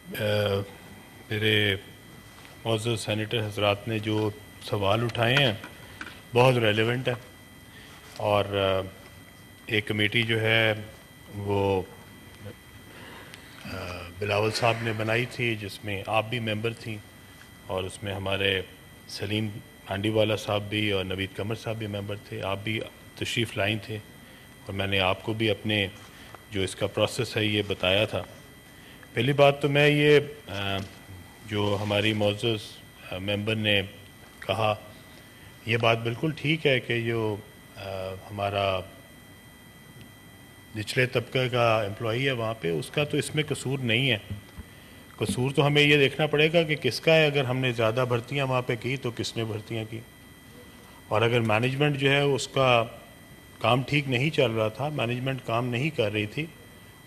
میرے معزز سینیٹر حضرات نے جو سوال اٹھائے ہیں بہت ریلیونٹ ہے، اور ایک کمیٹی جو ہے وہ بلاول صاحب نے بنائی تھی جس میں آپ بھی ممبر تھیں، اور اس میں ہمارے سلیم ہانڈی والا صاحب بھی اور نوید قمر صاحب بھی ممبر تھے، آپ بھی تشریف لائیں تھے، اور میں نے آپ کو بھی اپنے جو اس کا پروسیس ہے یہ بتایا تھا۔ پہلی بات تو میں یہ جو ہماری معزز ممبر نے کہا یہ بات بالکل ٹھیک ہے کہ جو ہمارا نچلے طبقے کا امپلائی ہے وہاں پہ اس کا تو اس میں قصور نہیں ہے۔ قصور تو ہمیں یہ دیکھنا پڑے گا کہ کس کا ہے، اگر ہم نے زیادہ بھرتیاں وہاں پہ کی تو کس نے بھرتیاں کی، اور اگر مینجمنٹ جو ہے اس کا کام ٹھیک نہیں چل رہا تھا، مینجمنٹ کام نہیں کر رہی تھی،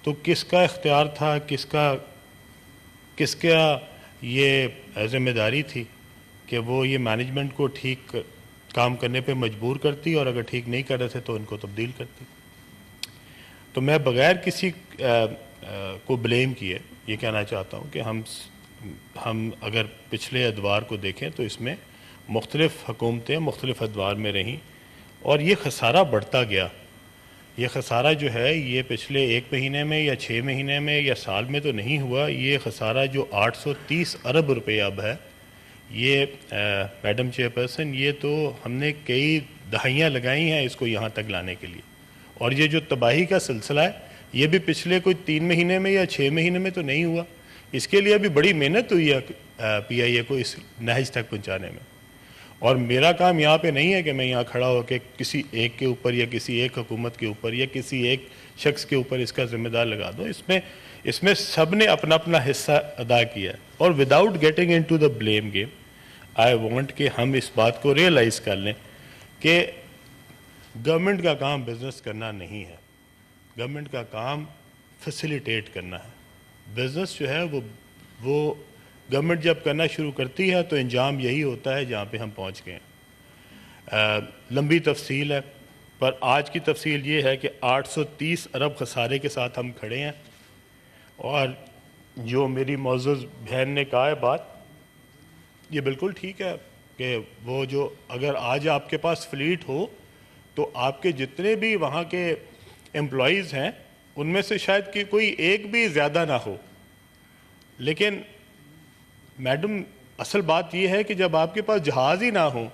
تو کس کا اختیار تھا، کس کا یہ ذمہ داری تھی کہ وہ یہ مینجمنٹ کو ٹھیک کام کرنے پہ مجبور کرتی، اور اگر ٹھیک نہیں کر رہے تھے تو ان کو تبدیل کرتی۔ تو میں بغیر کسی کو بلیم کیے یہ کہنا چاہتا ہوں کہ ہم اگر پچھلے ادوار کو دیکھیں تو اس میں مختلف حکومتیں مختلف ادوار میں رہیں، اور یہ خسارہ بڑھتا گیا۔ یہ خسارہ جو ہے یہ پچھلے 1 مہینے میں یا 6 مہینے میں یا سال میں تو نہیں ہوا، یہ خسارہ جو 830 ارب روپے اب ہے، یہ میڈم چیئر پرسن یہ تو ہم نے کئی دہائیاں لگائی ہیں اس کو یہاں تک لانے کے لیے، اور یہ جو تباہی کا سلسلہ ہے یہ بھی پچھلے کوئی 3 مہینے میں یا 6 مہینے میں تو نہیں ہوا، اس کے لیے بھی بڑی محنت ہوئی ہے پی آئی اے کو اس نہج تک پہنچانے میں۔ اور میرا کام یہاں پہ نہیں ہے کہ میں یہاں کھڑا ہو کے کسی ایک کے اوپر یا کسی ایک حکومت کے اوپر یا کسی ایک شخص کے اوپر اس کا ذمہ دار لگا دوں، اس میں سب نے اپنا اپنا حصہ ادا کیا ہے، اور without getting into the blame game I want کہ ہم اس بات کو ریئلائز کر لیں کہ گورنمنٹ کا کام بزنس کرنا نہیں ہے، گورنمنٹ کا کام فیسیلیٹیٹ کرنا ہے۔ بزنس جو ہے وہ گورنمنٹ جب کرنا شروع کرتی ہے تو انجام یہی ہوتا ہے جہاں پہ ہم پہنچ گئے ہیں۔ لمبی تفصیل ہے، پر آج کی تفصیل یہ ہے کہ 830 ارب خسارے کے ساتھ ہم کھڑے ہیں، اور جو میری معزز بہن نے کہا ہے بات یہ بالکل ٹھیک ہے کہ وہ جو اگر آج آپ کے پاس فلیٹ ہو تو آپ کے جتنے بھی وہاں کے امپلائیز ہیں ان میں سے شاید کہ کوئی ایک بھی زیادہ نہ ہو، لیکن میڈم اصل بات یہ ہے کہ جب آپ کے پاس جہاز ہی نہ ہو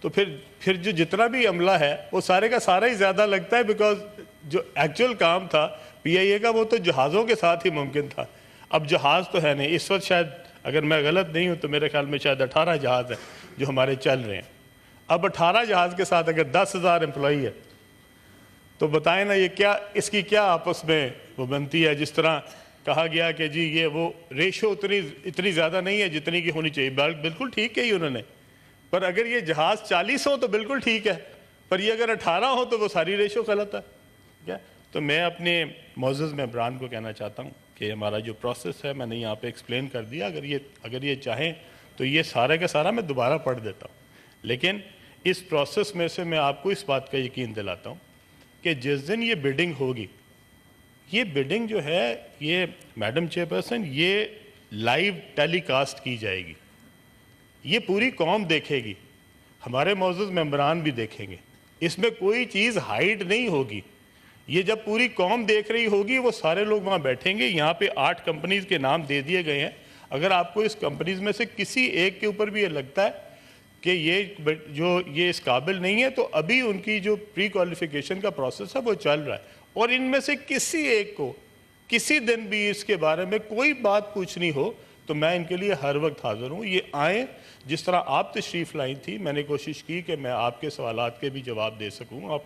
تو پھر جو جتنا بھی عملہ ہے وہ سارے کا سارا ہی زیادہ لگتا ہے، بیکاز جو ایکچوئل کام تھا پی آئی اے کا وہ تو جہازوں کے ساتھ ہی ممکن تھا۔ اب جہاز تو ہے نہیں، اس وقت شاید اگر میں غلط نہیں ہوں تو میرے خیال میں شاید 18 جہاز ہیں جو ہمارے چل رہے ہیں۔ اب 18 جہاز کے ساتھ اگر 10,000 امپلائی ہے تو بتائیں نا یہ کیا، اس کی کیا آپس میں وہ بنتی ہے۔ جس طرح کہا گیا کہ جی یہ وہ ریشو اتنی زیادہ نہیں ہے جتنی کی ہونی چاہیے، بالکل ٹھیک ہے انہوں نے، پر اگر یہ جہاز 40 ہو تو بالکل ٹھیک ہے، پر یہ اگر 18 ہو تو وہ ساری ریشو غلط ہے، ٹھیک ہے۔ تو میں اپنے معزز ممبران کو کہنا چاہتا ہوں کہ ہمارا جو پروسیس ہے میں نے یہاں پہ ایکسپلین کر دیا، اگر یہ چاہیں تو یہ سارے کا سارا میں دوبارہ پڑھ دیتا ہوں، لیکن اس پروسیس میں سے میں آپ کو اس بات کا یقین دلاتا ہوں کہ جس دن یہ بڈنگ ہوگی، یہ بڈنگ جو ہے یہ میڈم چیئر پرسن یہ لائیو ٹیلی کاسٹ کی جائے گی، یہ پوری قوم دیکھے گی، ہمارے معزز ممبران بھی دیکھیں گے، اس میں کوئی چیز ہائیڈ نہیں ہوگی۔ یہ جب پوری قوم دیکھ رہی ہوگی وہ سارے لوگ وہاں بیٹھیں گے۔ یہاں پہ 8 کمپنیز کے نام دے دیے گئے ہیں، اگر آپ کو اس کمپنیز میں سے کسی ایک کے اوپر بھی یہ لگتا ہے کہ یہ اس قابل نہیں ہے تو ابھی ان کی جو پری کوالیفیکیشن کا پروسیس ہے وہ چل رہا ہے، اور ان میں سے کسی ایک کو کسی دن بھی اس کے بارے میں کوئی بات پوچھنی ہو تو میں ان کے لیے ہر وقت حاضر ہوں۔ یہ آئیں، جس طرح آپ تشریف لائیں تھی، میں نے کوشش کی کہ میں آپ کے سوالات کے بھی جواب دے سکوں،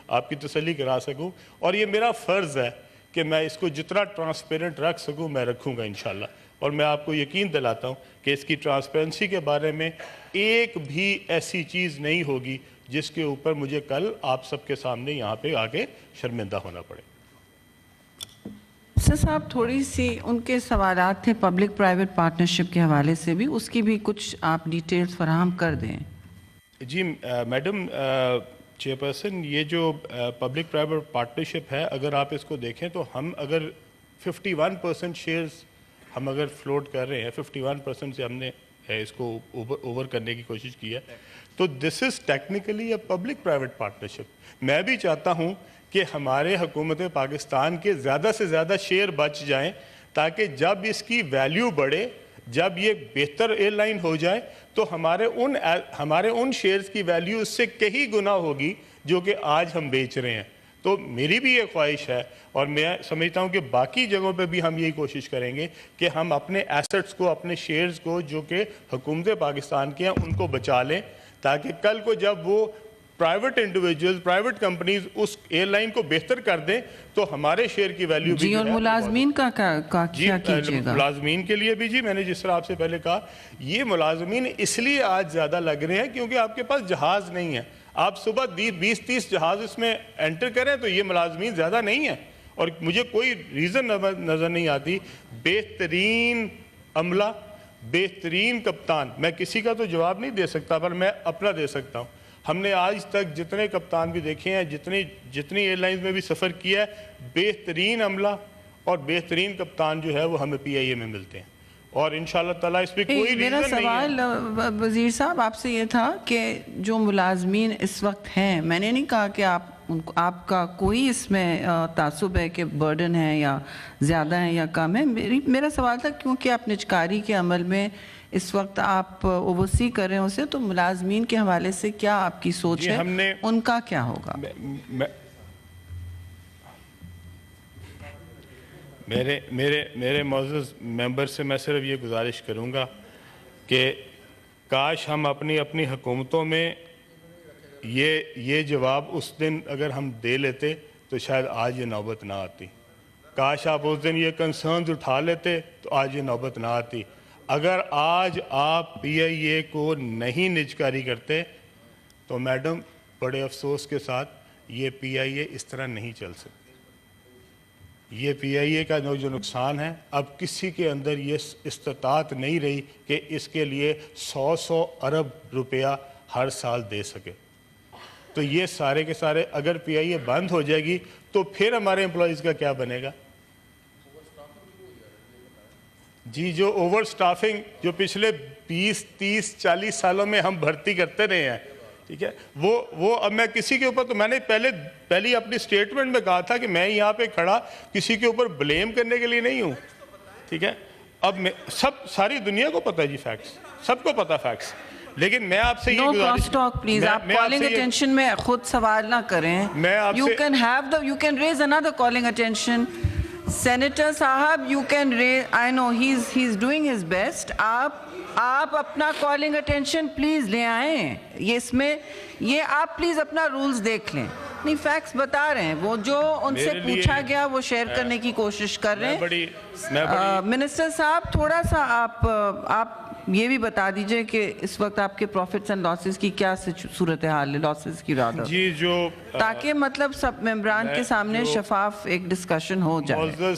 آپ کی تسلی کرا سکوں، اور یہ میرا فرض ہے کہ میں اس کو جتنا ٹرانسپیرنٹ رکھ سکوں میں رکھوں گا انشاءاللہ، اور میں آپ کو یقین دلاتا ہوں کہ اس کی ٹرانسپیرنسی کے بارے میں ایک بھی ایسی چیز نہیں ہوگی جس کے اوپر مجھے کل آپ سب کے سامنے یہاں پہ آگے شرمندہ ہونا پڑے۔ سر صاحب تھوڑی سی ان کے سوالات تھے پبلک پرائیویٹ پارٹنرشپ کے حوالے سے بھی، اس کی بھی کچھ آپ ڈیٹیلز فراہم کر دیں۔ جی میڈم چیئر پرسن، یہ جو پبلک پرائیویٹ پارٹنرشپ ہے اگر آپ اس کو دیکھیں تو ہم اگر 51% شیئرز ہم اگر فلوٹ کر رہے ہیں 51% سے ہم نے اس کو اوور کرنے کی کوشش کی ہے, تو this is technically a public private partnership. میں بھی چاہتا ہوں کہ ہمارے حکومت پاکستان کے زیادہ سے زیادہ شیئر بچ جائیں, تاکہ جب اس کی ویلیو بڑھے, جب یہ بہتر ایئر لائن ہو جائے, تو ہمارے ان شیئرز کی ویلیو اس سے کئی گنا ہوگی جو کہ آج ہم بیچ رہے ہیں. تو میری بھی یہ خواہش ہے, اور میں سمجھتا ہوں کہ باقی جگہوں پہ بھی ہم یہی کوشش کریں گے کہ ہم اپنے ایسٹس کو, اپنے شیئرز کو جو کہ حکومت پاکستان کے ہیں ان کو بچا لیں, تاکہ کل کو جب وہ پرائیویٹ انڈیویجول, پرائیویٹ کمپنیز اس ایئر لائن کو بہتر کر دیں, تو ہمارے شیئر کی ویلیو بھی. جی, اور ملازمین کا کیا کیجیے گا؟ ملازمین کے لیے بھی جی, میں نے جس طرح آپ سے پہلے کہا, یہ ملازمین اس لیے آج زیادہ لگ رہے ہیں کیونکہ آپ کے پاس جہاز نہیں ہے. آپ صبح 20-30 جہاز اس میں انٹر کریں تو یہ ملازمین زیادہ نہیں ہیں, اور مجھے کوئی ریزن نظر نہیں آتی. بہترین عملہ, بہترین کپتان, میں کسی کا تو جواب نہیں دے سکتا پر میں اپنا دے سکتا ہوں. ہم نے آج تک جتنے کپتان بھی دیکھے ہیں, جتنی ایئر لائنز میں بھی سفر کیا ہے, بہترین عملہ اور بہترین کپتان جو ہے وہ ہمیں پی آئی اے میں ملتے ہیں, اور انشاءاللہ تعالیٰ اس پہ کوئی ریزن نہیں ہے. میرا سوال وزیر صاحب آپ سے یہ تھا کہ جو ملازمین اس وقت ہیں, میں نے نہیں کہا کہ آپ کا کوئی اس میں تعصب ہے کہ برڈن ہے یا زیادہ ہے یا کم ہے. میرا سوال تھا کیونکہ آپ نجکاری کے عمل میں اس وقت آپ اوورسی کر رہے ہیں اسے, تو ملازمین کے حوالے سے کیا آپ کی سوچ ہے, ان کا کیا ہوگا؟ میرے معزز ممبر سے میں صرف یہ گزارش کروں گا کہ کاش ہم اپنی حکومتوں میں یہ جواب اس دن اگر ہم دے لیتے تو شاید آج یہ نوبت نہ آتی. کاش آپ اس دن یہ کنسرنز اٹھا لیتے تو آج یہ نوبت نہ آتی. اگر آج آپ پی آئی اے کو نہیں نجکاری کرتے تو میڈم بڑے افسوس کے ساتھ یہ پی آئی اے اس طرح نہیں چل سکتی. یہ پی آئی اے کا جو نقصان ہے, اب کسی کے اندر یہ استطاعت نہیں رہی کہ اس کے لیے 100 ارب روپیہ ہر سال دے سکے. تو یہ سارے کے سارے اگر پی آئی اے بند ہو جائے گی تو پھر ہمارے امپلائیز کا کیا بنے گا؟ جی, جو اوور سٹافنگ جو پچھلے 20-30-40 سالوں میں ہم بھرتی کرتے رہے ہیں, ٹھیک ہے, وہ اب میں کسی کے اوپر, تو میں نے پہلی اپنی سٹیٹمنٹ میں کہا تھا کہ میں یہاں پہ کھڑا کسی کے اوپر بلیم کرنے کے لیے نہیں ہوں, ٹھیک ہے. اب ساری دنیا کو پتہ ہے جی فیکٹس, سب کو پتہ فیکٹس, لیکن میں آپ سے یہ نو کراس ٹاک پلیز, آپ کالنگ اٹینشن میں خود سوال نہ کریں. You can raise another calling attention. Senator صاحب, you can raise, I know he's doing his best. آپ اپنا کالنگ اٹینشن پلیز لے آئیں. اس میں یہ آپ پلیز اپنا رولز دیکھ لیں. نہیں, فیکٹس بتا رہے ہیں, وہ جو ان سے پوچھا گیا وہ شیئر کرنے کی کوشش کر رہے ہیں. منسٹر صاحب تھوڑا سا آپ یہ بھی بتا دیجئے کہ اس وقت آپ کے پروفٹس اینڈ لاسز کی کیا صورتحال ہے, لاسز کی رادر, جی, جو تاکہ مطلب سب ممبران کے سامنے شفاف ایک ڈسکشن ہو جائے.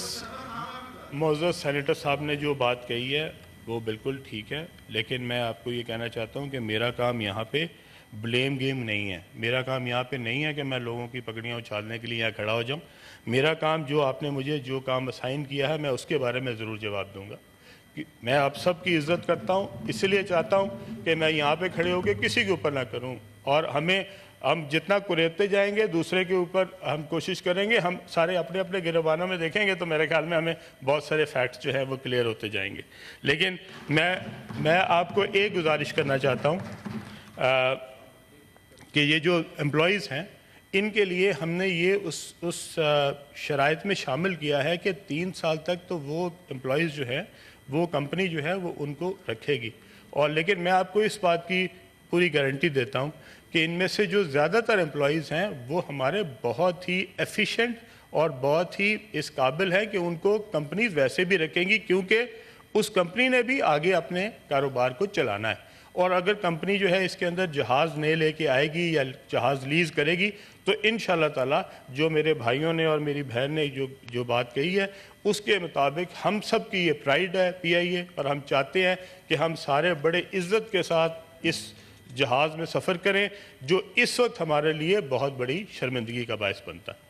معزز سینیٹر صاحب نے جو بات کہی ہے وہ بالکل ٹھیک ہے, لیکن میں آپ کو یہ کہنا چاہتا ہوں کہ میرا کام یہاں پہ بلیم گیم نہیں ہے. میرا کام یہاں پہ نہیں ہے کہ میں لوگوں کی پگڑیاں اچھالنے کے لیے یہاں کھڑا ہو جاؤں. میرا کام, جو آپ نے مجھے جو کام اسائن کیا ہے, میں اس کے بارے میں ضرور جواب دوں گا. میں آپ سب کی عزت کرتا ہوں, اس لیے چاہتا ہوں کہ میں یہاں پہ کھڑے ہو کے کسی کے اوپر نہ کروں, اور ہم جتنا کریتے جائیں گے دوسرے کے اوپر ہم کوشش کریں گے, ہم سارے اپنے گریبانوں میں دیکھیں گے تو میرے خیال میں ہمیں بہت سارے فیکٹس جو ہیں وہ کلیئر ہوتے جائیں گے. لیکن میں آپ کو ایک گزارش کرنا چاہتا ہوں کہ یہ جو امپلائیز ہیں ان کے لیے ہم نے یہ اس شرائط میں شامل کیا ہے کہ 3 سال تک تو وہ امپلائیز جو ہے وہ کمپنی جو ہے وہ ان کو رکھے گی. اور لیکن میں آپ کو اس بات کی پوری گارنٹی دیتا ہوں کہ ان میں سے جو زیادہ تر امپلائیز ہیں وہ ہمارے بہت ہی ایفیشینٹ اور بہت ہی اس قابل ہے کہ ان کو کمپنیز ویسے بھی رکھیں گی, کیونکہ اس کمپنی نے بھی آگے اپنے کاروبار کو چلانا ہے. اور اگر کمپنی جو ہے اس کے اندر جہاز نئے لے کے آئے گی یا جہاز لیز کرے گی تو انشاءاللہ تعالی جو میرے بھائیوں نے اور میری بہن نے جو بات کہی ہے اس کے مطابق ہم سب کی یہ پرائیڈ ہے پی آئی اے, اور ہم چاہتے ہیں کہ ہم سارے بڑے عزت کے ساتھ اس جہاز میں سفر کریں جو اس وقت ہمارے لیے بہت بڑی شرمندگی کا باعث بنتا ہے.